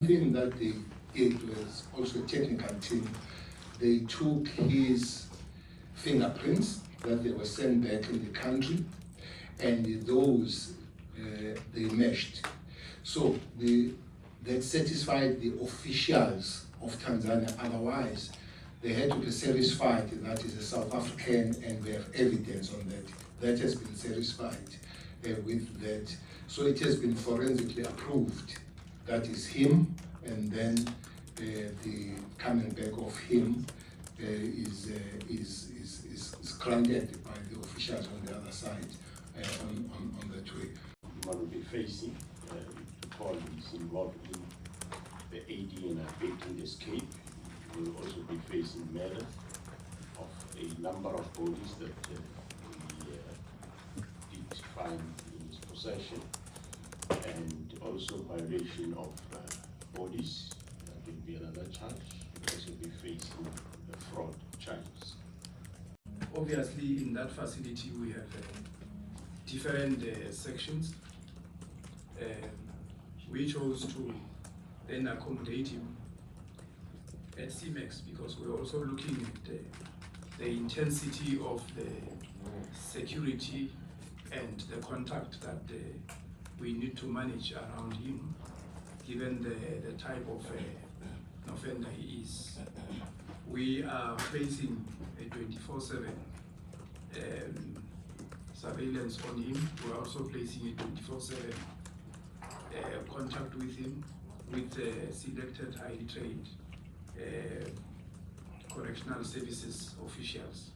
thing that they did was also a technical team. They took his fingerprints that they were sent back in the country, and those they meshed. So that satisfied the officials of Tanzania. Otherwise, they had to be satisfied that is a South African, and we have evidence on that. That has been satisfied with that. So it has been forensically approved. That is him, and then the coming back of him is granted by the officials on the other side on that way. One will be facing Paul is involved in the AD and abetting escape. He will also be facing murder of a number of bodies that we did find in his possession, and also violation of bodies. That will be another charge. He will also be facing the fraud charges. Obviously, in that facility, we have different sections. We chose to then accommodate him at CMAX because we're also looking at the intensity of the security and the contact that we need to manage around him, given the type of offender he is. We are placing a 24/7 surveillance on him. We're also placing a 24/7 contact with him with selected highly trained correctional services officials.